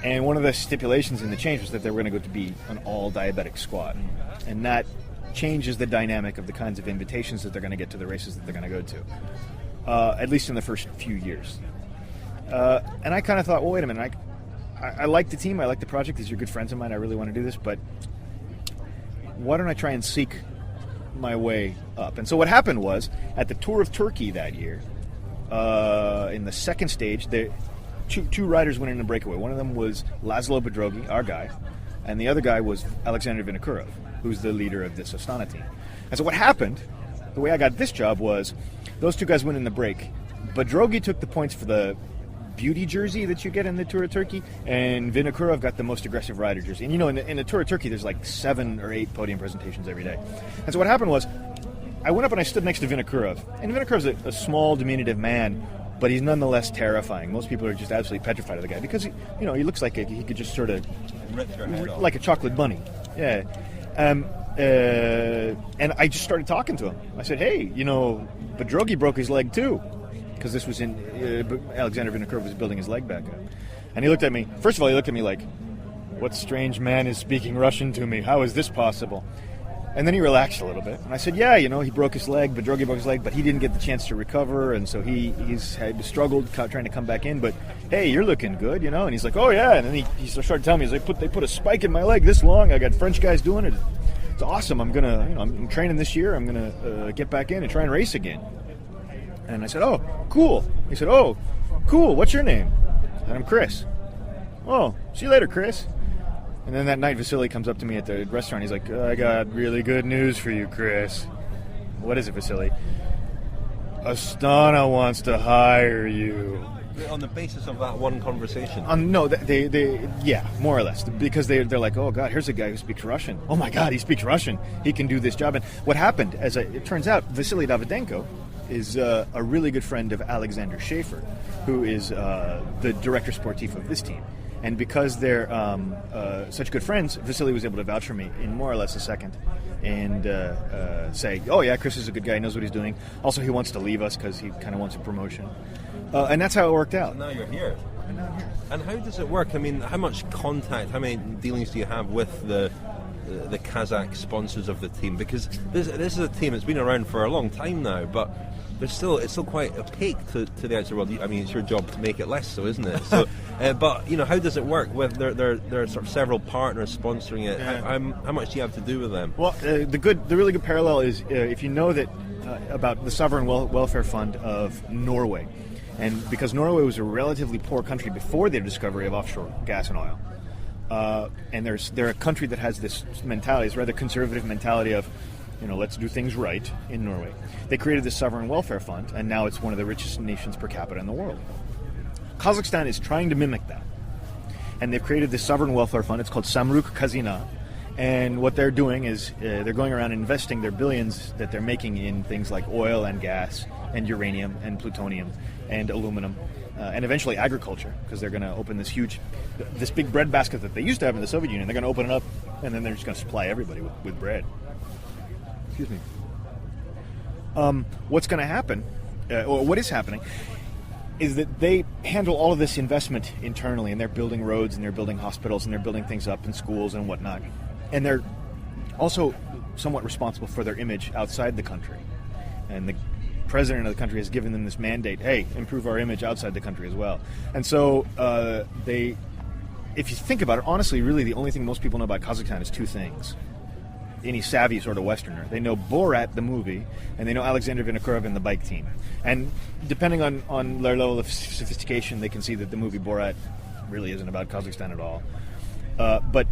And one of the stipulations in the change was that they were going to go to be an all-diabetic squad. And that changes the dynamic of the kinds of invitations that they're going to get to the races that they're going to go to, at least in the first few years. And I kind of thought, well, wait a minute, I like the team, I like the project, these are good friends of mine, I really want to do this, but why don't I try and seek my way up? And so what happened was, at the Tour of Turkey that year, in the second stage, two riders went in a breakaway. One of them was Laszlo Bedrogi, our guy, and the other guy was Alexandre Vinokourov, who's the leader of this Astana team. And so what happened, the way I got this job was, those two guys went in the break. Bedrogi took the points for the beauty jersey that you get in the Tour of Turkey, and Vinokourov got the most aggressive rider jersey. And you know, in the Tour of Turkey, there's like 7 or 8 podium presentations every day. And so what happened was, I went up and I stood next to Vinokourov. And Vinokourov's a small, diminutive man, but he's nonetheless terrifying. Most people are just absolutely petrified of the guy because he looks like he could just sort of rip your head off. Like a chocolate bunny. Yeah. And I just started talking to him. I said, hey, Bedrogi broke his leg too. Because this was in Alexandre Vinokourov was building his leg back up. And he looked at me. First of all, he looked at me like, what strange man is speaking Russian to me? How is this possible? And then he relaxed a little bit. And I said, yeah, he broke his leg, Bedrogi broke his leg, but he didn't get the chance to recover, and so he's had struggled trying to come back in. But, hey, you're looking good, And he's like, oh, yeah. And then he started telling me, he's like, they put a spike in my leg this long. I got French guys doing it. It's awesome. I'm going to, I'm training this year. I'm going to get back in and try and race again. And I said, oh, cool. He said, oh, cool. What's your name? And I'm Chris. Oh, see you later, Chris. And then that night, Vasily comes up to me at the restaurant. He's like, I got really good news for you, Chris. What is it, Vasily? Astana wants to hire you. On the basis of that one conversation? No, yeah, more or less. Because they're like, oh, God, here's a guy who speaks Russian. Oh, my God, he speaks Russian. He can do this job. And what happened, it turns out, Vasily Davydenko is a really good friend of Alexander Schaefer, who is the director sportif of this team. And because they're such good friends, Vasily was able to vouch for me in more or less a second and say, oh, yeah, Chris is a good guy. He knows what he's doing. Also, he wants to leave us because he kind of wants a promotion. And that's how it worked out. So now you're here. And how does it work? I mean, how much contact, how many dealings do you have with the Kazakh sponsors of the team? Because this is a team that's been around for a long time now, but it's still quite opaque to the outside world. I mean, it's your job to make it less so, isn't it? So, but how does it work? With there are sort of several partners sponsoring it. Yeah. How much do you have to do with them? Well, the really good parallel is if you know that about the Sovereign Welfare Fund of Norway, and because Norway was a relatively poor country before the discovery of offshore gas and oil, and they're a country that has this mentality, this rather conservative mentality of, let's do things right in Norway. They created this sovereign welfare fund, and now it's one of the richest nations per capita in the world. Kazakhstan is trying to mimic that. And they've created this sovereign welfare fund. It's called Samruk Kazina. And what they're doing is they're going around investing their billions that they're making in things like oil and gas and uranium and plutonium and aluminum and eventually agriculture, because they're going to open this big bread basket that they used to have in the Soviet Union. They're going to open it up, and then they're just going to supply everybody with bread. Excuse me. What's going to happen, or what is happening, is that they handle all of this investment internally, and they're building roads, and they're building hospitals, and they're building things up in schools and whatnot. And they're also somewhat responsible for their image outside the country. And the president of the country has given them this mandate, hey, improve our image outside the country as well. And so they, if you think about it, honestly, really the only thing most people know about Kazakhstan is two things. Any savvy sort of Westerner. They know Borat, the movie, and they know Alexandre Vinokourov and the bike team. And depending on their level of sophistication, they can see that the movie Borat really isn't about Kazakhstan at all. But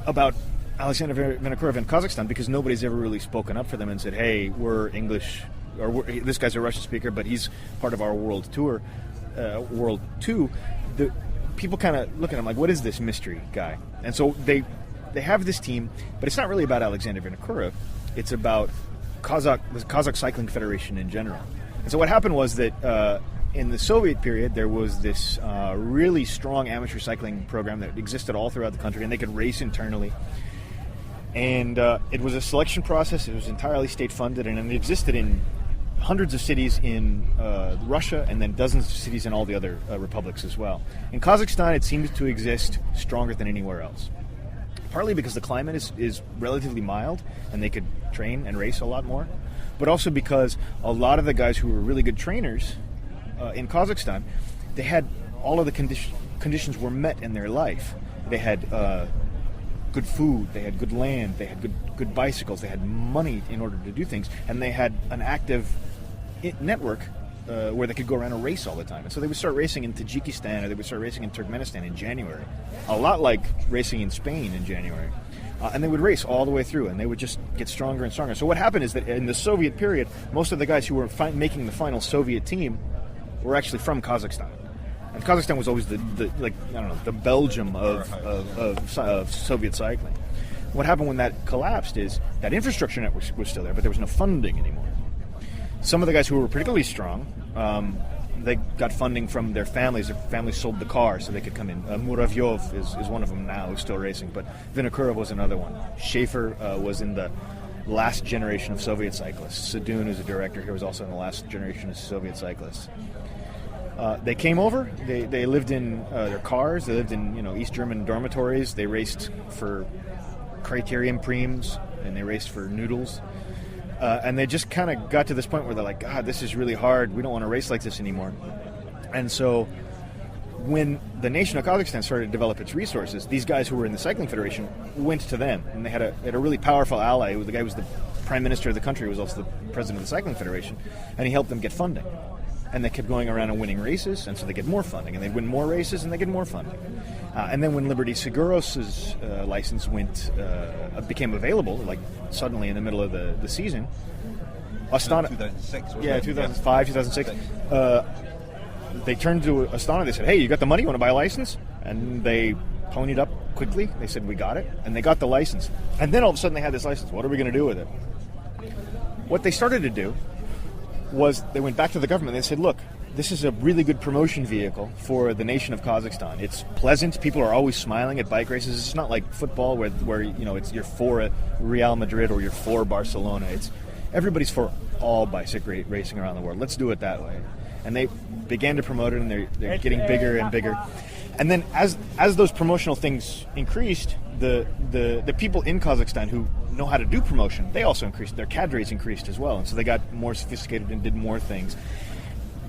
about Alexandre Vinokourov and Kazakhstan, because nobody's ever really spoken up for them and said, hey, we're English, or this guy's a Russian speaker, but he's part of our world tour, World 2, the people kind of look at him like, what is this mystery guy? And so they have this team, but it's not really about Alexandre Vinokourov. It's about the Kazakh Cycling Federation in general. And so what happened was that in the Soviet period, there was this really strong amateur cycling program that existed all throughout the country, and they could race internally. And it was a selection process. It was entirely state-funded, and it existed in hundreds of cities in Russia, and then dozens of cities in all the other republics as well. In Kazakhstan, it seems to exist stronger than anywhere else. Partly because the climate is relatively mild, and they could train and race a lot more, but also because a lot of the guys who were really good trainers in Kazakhstan, they had all of the conditions were met in their life. They had good food, they had good land, they had good bicycles, they had money in order to do things, and they had an active network where they could go around and race all the time. And so they would start racing in Tajikistan, or they would start racing in Turkmenistan in January, a lot like racing in Spain in January. And they would race all the way through, and they would just get stronger and stronger. So what happened is that in the Soviet period, most of the guys who were making the final Soviet team were actually from Kazakhstan. And Kazakhstan was always the Belgium of Soviet cycling. What happened when that collapsed is that infrastructure network was still there, but there was no funding anymore. Some of the guys who were particularly strong, they got funding from their families. Their families sold the car so they could come in. Muravyov is one of them now, who's still racing, but Vinokourov was another one. Schaefer was in the last generation of Soviet cyclists. Sadun, who's a director here, was also in the last generation of Soviet cyclists. They came over. They lived in their cars. They lived in East German dormitories. They raced for Criterium Primes, and they raced for noodles. And they just kind of got to this point where they're like, God, this is really hard. We don't want to race like this anymore. And so when the nation of Kazakhstan started to develop its resources, these guys who were in the Cycling Federation went to them. And they had a really powerful ally. The guy who was the prime minister of the country, was also the president of the Cycling Federation. And he helped them get funding. And they kept going around and winning races, and so they get more funding. And they'd win more races, and they get more funding. And then when Liberty Seguros' license became available, like suddenly in the middle of the season, Astana, 2006, 2005, 2006, they turned to Astana. They said, "Hey, you got the money? You want to buy a license?" And they ponied up quickly. They said, "We got it," and they got the license. And then all of a sudden, they had this license. What are we going to do with it? What they started to do was they went back to the government. They said, look, this is a really good promotion vehicle for the nation of Kazakhstan. It's pleasant. People are always smiling at bike races. It's not like football where it's you're for Real Madrid or you're for Barcelona. It's everybody's for all bicycle racing around the world. Let's do it that way. And they began to promote it, and they're getting bigger and bigger. And then as those promotional things increased, the people in Kazakhstan who know how to do promotion, they also increased. Their cadres increased as well, and so they got more sophisticated and did more things.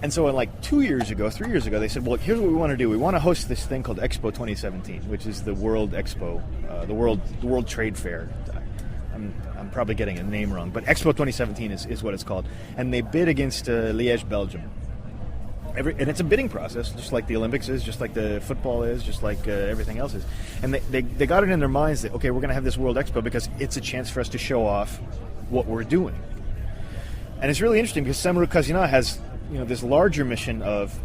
And so like 3 years ago, they said, well, here's what we want to do. We want to host this thing called Expo 2017, which is the World Expo, the World Trade Fair. I'm probably getting a name wrong, but Expo 2017 is what it's called. And they bid against Liège, Belgium. And it's a bidding process, just like the Olympics is, just like the football is, just like everything else is. And they got it in their minds that, okay, we're going to have this World Expo because it's a chance for us to show off what we're doing. And it's really interesting because Samruk Kazina has this larger mission of,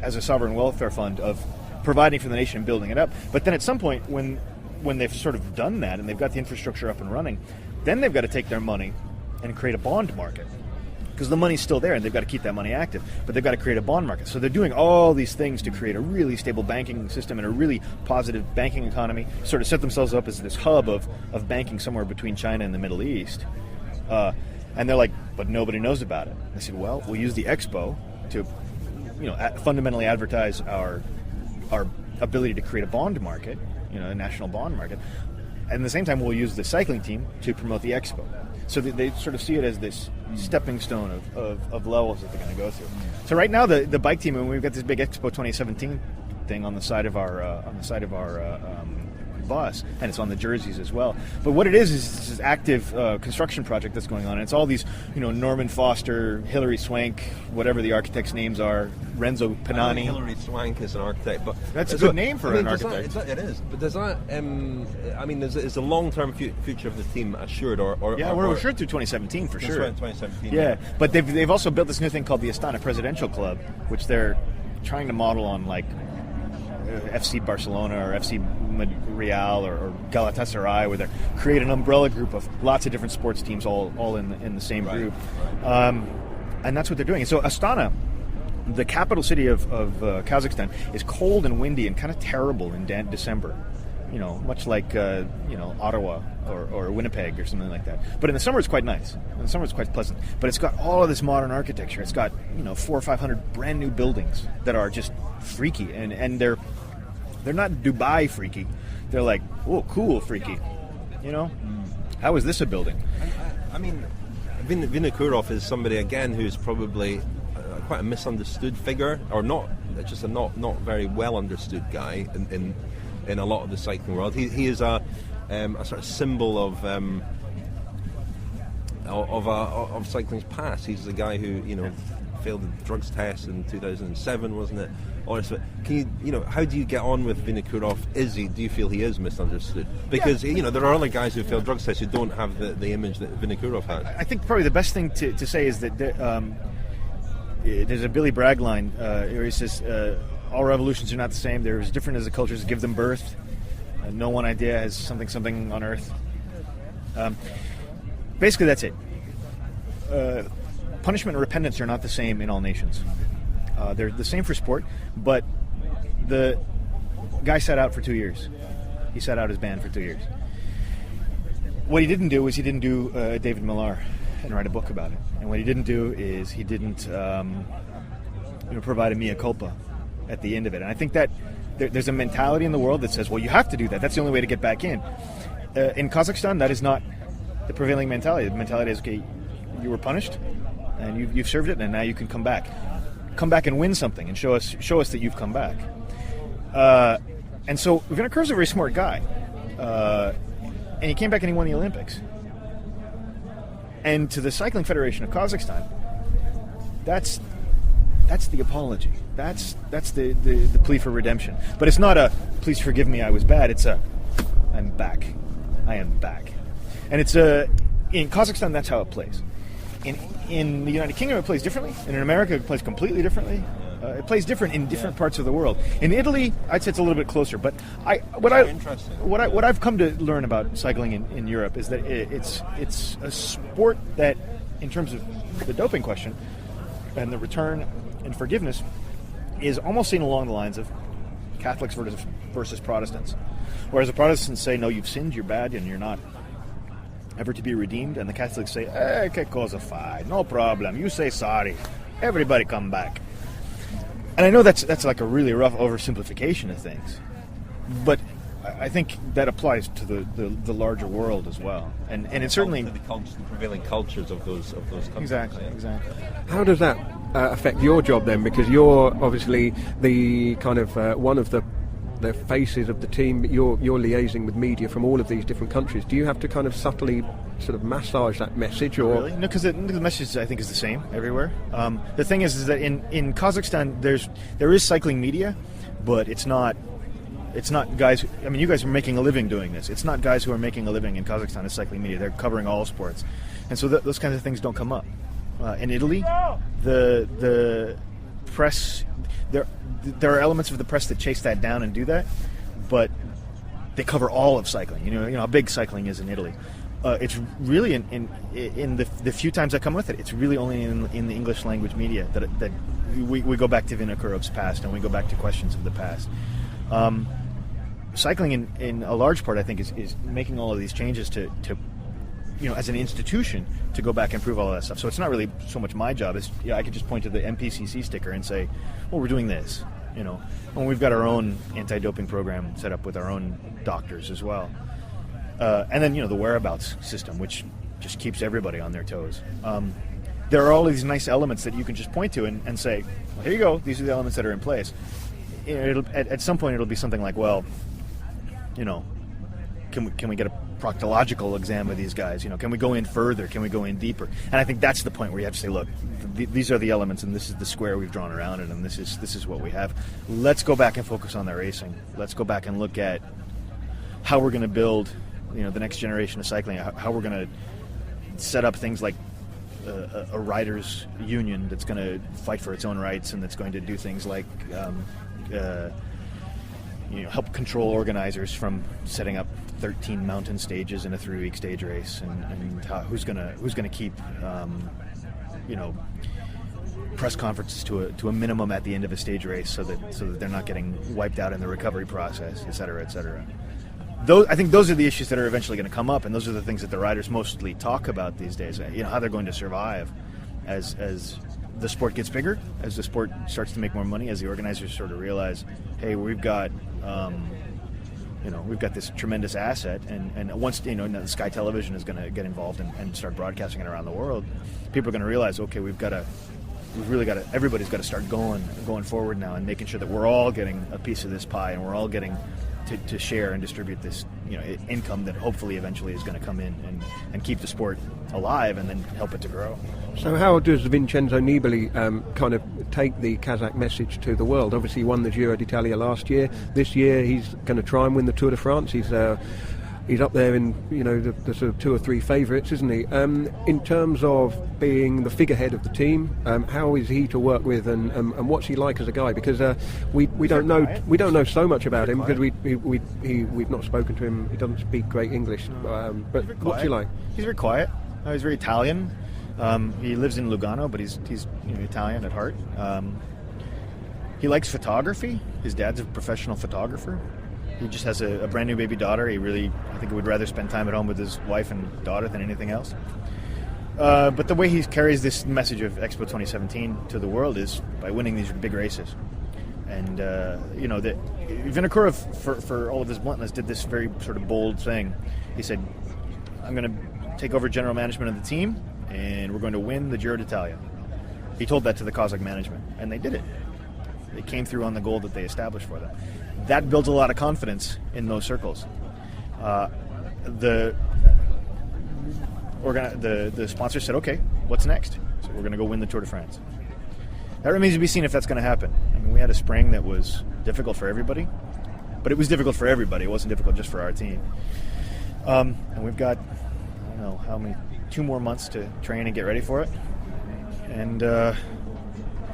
as a sovereign welfare fund, of providing for the nation and building it up. But then at some point, when they've sort of done that and they've got the infrastructure up and running, then they've got to take their money and create a bond market. because the money's still there and they've got to keep that money active, but they've got to create a bond market. So they're doing all these things to create a really stable banking system and a really positive banking economy, sort of set themselves up as this hub of banking somewhere between China and the Middle East. And they're like, but nobody knows about it. I said, well, we'll use the expo to, fundamentally advertise our ability to create a bond market, a national bond market. And at the same time, we'll use the cycling team to promote the expo. So they sort of see it as this stepping stone of levels that they're going to go through. So right now, the bike team, and we've got this big Expo 2017 thing on the side of our bus, and it's on the jerseys as well. But what it is this active construction project that's going on. And it's all these, Norman Foster, Hilary Swank, whatever the architects' names are, Renzo Panani. Hilary Swank is an architect, but that's a good name for an architect. It is. But does that? Is the long-term future of the team assured? We're assured through 2017 for sure. 2017. Yeah, but they've also built this new thing called the Astana Presidential Club, which they're trying to model on like FC Barcelona or FC Real or Galatasaray, where they create an umbrella group of lots of different sports teams all in the same group, and that's what they're doing. And so Astana, the capital city of Kazakhstan, is cold and windy and kind of terrible in December. Much like Ottawa or Winnipeg or something like that. But in the summer it's quite nice. In the summer it's quite pleasant. But it's got all of this modern architecture. It's got 400 or 500 brand new buildings that are just freaky, and they're not Dubai freaky. They're like, oh, cool freaky. How is this a building? Vinokourov is somebody again who's probably quite a misunderstood figure, or not just a not very well understood guy in a lot of the cycling world. He is a sort of symbol of cycling's past. He's the guy who failed the drugs test in 2007, wasn't it? Honestly, how do you get on with Vinokourov? Do you feel he is misunderstood? Because there are other guys who failed drugs tests who don't have the image that Vinokourov has. I think probably the best thing to say is that there's a Billy Bragg line where he says, all revolutions are not the same. They're as different as the cultures that give them birth. No one idea has something on Earth. Basically, that's it. Punishment and repentance are not the same in all nations. They're the same for sport, but the guy sat out for 2 years. He sat out his band for 2 years. What he didn't do is he didn't do David Millar and write a book about it. And what he didn't do is he didn't provide a mea culpa at the end of it. And I think that there's a mentality in the world that says, well, you have to do that. That's the only way to get back in. In Kazakhstan, that is not the prevailing mentality. The mentality is, okay, you were punished, and you've served it, and now you can come back. Come back and win something, and show us that you've come back. And so Vinokourov's a very smart guy. And he came back and he won the Olympics. And to the Cycling Federation of Kazakhstan, that's the apology. That's the plea for redemption. But it's not a please forgive me, I was bad. It's a I'm back. I am back. And it's in Kazakhstan, that's how it plays. In the United Kingdom, it plays differently. And in America, it plays completely differently. It plays different in different parts of the world. In Italy, I'd say it's a little bit closer. But what I've come to learn about cycling in Europe is that it's a sport that, in terms of the doping question and the return and forgiveness, is almost seen along the lines of Catholics versus Protestants. Whereas the Protestants say, no, you've sinned, you're bad, and you're not ever to be redeemed. And the Catholics say, che cosa fai? No problem. You say sorry. Everybody come back. And I know that's like a really rough oversimplification of things, but I think that applies to the larger world as well, and it certainly to the prevailing cultures of those countries. Exactly. How does that affect your job then? Because you're obviously the kind of one of the faces of the team. You're liaising with media from all of these different countries. Do you have to kind of subtly sort of massage that message, or really? No, because the message I think is the same everywhere. The thing is that in Kazakhstan there is cycling media, but it's not guys. I mean, you guys are making a living doing this. It's not guys who are making a living in Kazakhstan as cycling media. They're covering all sports, and so those kinds of things don't come up. In Italy, the press there are elements of the press that chase that down and do that, but they cover all of cycling. You know how big cycling is in Italy. it's really in the few times I come with it, it's really only in the English language media that we go back to Vinokourov's past and we go back to questions of the past. Cycling in a large part, I think, is making all of these changes to as an institution, to go back and prove all of that stuff. So it's not really so much my job. It's I could just point to the MPCC sticker and say, well, we're doing this, and we've got our own anti-doping program set up with our own doctors as well. And then, the whereabouts system, which just keeps everybody on their toes. There are all these nice elements that you can just point to and say, well, here you go, these are the elements that are in place. At some point it'll be something like, well, can we get a proctological exam of these guys? Can we go in further? Can we go in deeper? And I think that's the point where you have to say, look, these are the elements, and this is the square we've drawn around it, and this is what we have. Let's go back and focus on the racing. Let's go back and look at how we're going to build, the next generation of cycling. How we're going to set up things like a riders' union that's going to fight for its own rights, and that's going to do things like help control organizers from setting up 13 mountain stages in a 3-week stage race, and who's gonna keep press conferences to a minimum at the end of a stage race, so that they're not getting wiped out in the recovery process, et cetera, et cetera. I think those are the issues that are eventually going to come up, and those are the things that the riders mostly talk about these days. How they're going to survive as the sport gets bigger, as the sport starts to make more money, as the organizers sort of realize, hey, we've got this tremendous asset, and once Sky Television is going to get involved and start broadcasting it around the world, people are going to realize, okay, everybody's got to start going forward now, and making sure that we're all getting a piece of this pie, and we're all getting to share and distribute this income that hopefully eventually is going to come in and keep the sport alive, and then help it to grow. So how does Vincenzo Nibali kind of take the Kazakh message to the world? Obviously he won the Giro d'Italia last year. This year he's going to try and win the Tour de France. He's up there in the sort of 2 or 3 favourites, isn't he? In terms of being the figurehead of the team, how is he to work with, and what's he like as a guy? Because we don't know so much about him, because we've not spoken to him. He doesn't speak great English, but what's he like? He's very quiet. He's very Italian. He lives in Lugano, but he's Italian at heart. He likes photography. His dad's a professional photographer. He just has a brand new baby daughter. I think he would rather spend time at home with his wife and daughter than anything else. But the way he carries this message of Expo 2017 to the world is by winning these big races. And that Vinokourov, for all of his bluntness, did this very sort of bold thing. He said, I'm going to take over general management of the team, and we're going to win the Giro d'Italia. He told that to the Kazakh management, and they did it. They came through on the goal that they established for them. That builds a lot of confidence in those circles. The sponsor said, okay, what's next? So we're going to go win the Tour de France. That remains to be seen if that's going to happen. I mean, we had a spring that was difficult for everybody, but it was difficult for everybody. It wasn't difficult just for our team. And we've got, I don't know how many, 2 more months to train and get ready for it. And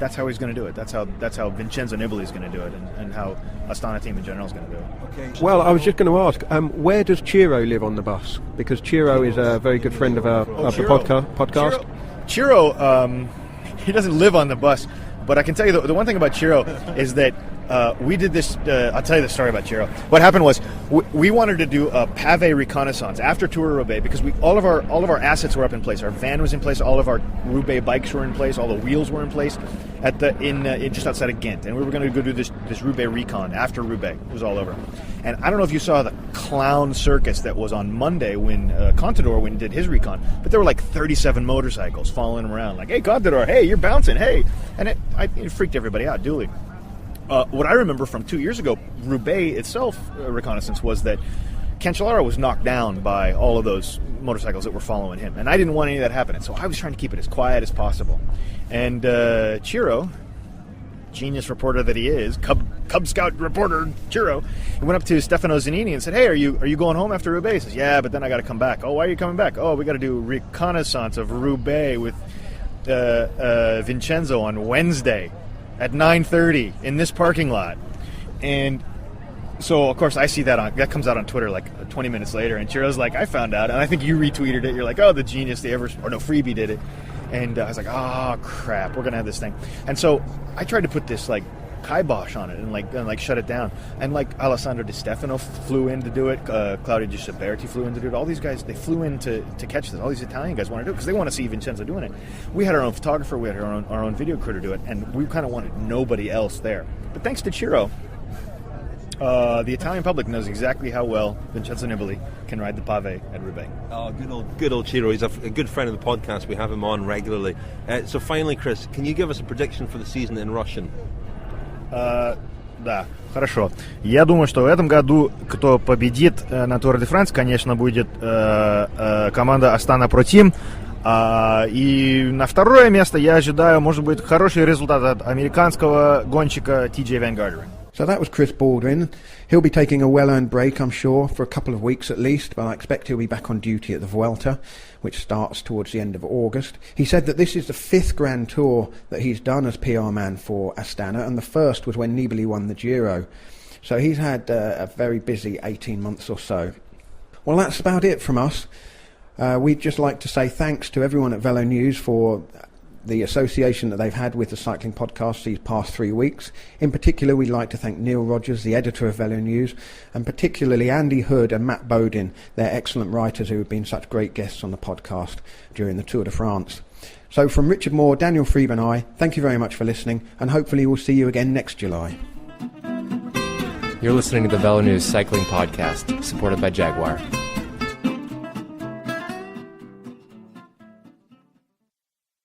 that's how he's going to do it. That's how Vincenzo Nibali is going to do it, and how Astana team in general is going to do it. Okay. Well, I was just going to ask, where does Ciro live on the bus? Because Ciro is a very good friend of the podcast. Ciro, he doesn't live on the bus, but I can tell you the one thing about Ciro is that we did this. I'll tell you the story about Ciro. What happened was we wanted to do a pave reconnaissance after Tour Roubaix, because all of our assets were up in place. Our van was in place. All of our Roubaix bikes were in place. All the wheels were in place in just outside of Ghent, and we were going to go do this Roubaix recon after Roubaix. It was all over. And I don't know if you saw the clown circus that was on Monday when Contador did his recon, but there were like 37 motorcycles following him around, like, "Hey, Contador, hey, you're bouncing, hey," and it freaked everybody out duly. What I remember from 2 years ago, Roubaix itself, reconnaissance, was that Cancellara was knocked down by all of those motorcycles that were following him. And I didn't want any of that happening, so I was trying to keep it as quiet as possible. And Ciro, genius reporter that he is, Cub Scout reporter Ciro, he went up to Stefano Zanini and said, "Hey, are you going home after Roubaix?" He says, "Yeah, but then I got to come back." "Oh, why are you coming back?" "Oh, we got to do reconnaissance of Roubaix with Vincenzo on Wednesday at 9:30 in this parking lot." And So, of course, I see that comes out on Twitter like 20 minutes later, and Chiro's like, I found out, and I think you retweeted it. You're like, oh, the genius, Freebie did it. And I was like, oh, crap, we're going to have this thing. And so I tried to put this, like, kibosh on it and shut it down. And, like, Alessandro Di Stefano flew in to do it. Claudio Giuseberti flew in to do it. All these guys, they flew in to catch this. All these Italian guys want to do it because they want to see Vincenzo doing it. We had our own photographer. We had our own video crew to do it, and we kind of wanted nobody else there. But thanks to Chiro, the Italian public knows exactly how well Vincenzo Nibali can ride the pave at Roubaix. Oh, good old Chiro. He's a good friend of the podcast. We have him on regularly. So finally, Chris, can you give us a prediction for the season in Russian? Да, хорошо. Я думаю, что в этом году кто победит на Тур де Франс, конечно, будет команда Astana Pro Team. И на второе место я ожидаю, может быть, хороший результат от американского гонщика TJ Van Garderen. So that was Chris Baldwin. He'll be taking a well-earned break, I'm sure, for a couple of weeks at least, but I expect he'll be back on duty at the Vuelta, which starts towards the end of August. He said that this is the 5th Grand Tour that he's done as PR man for Astana, and the first was when Nibali won the Giro. So he's had a very busy 18 months or so. Well, that's about it from us. We'd just like to say thanks to everyone at VeloNews for the association that they've had with the cycling podcast these past 3 weeks. In particular, we'd like to thank Neil Rogers, the editor of VeloNews, and particularly Andy Hood and Matt Beaudin, they're excellent writers who have been such great guests on the podcast during the Tour de France. So from Richard Moore, Daniel Freeb and I, thank you very much for listening, and hopefully we'll see you again next July. You're listening to the VeloNews Cycling Podcast, supported by Jaguar.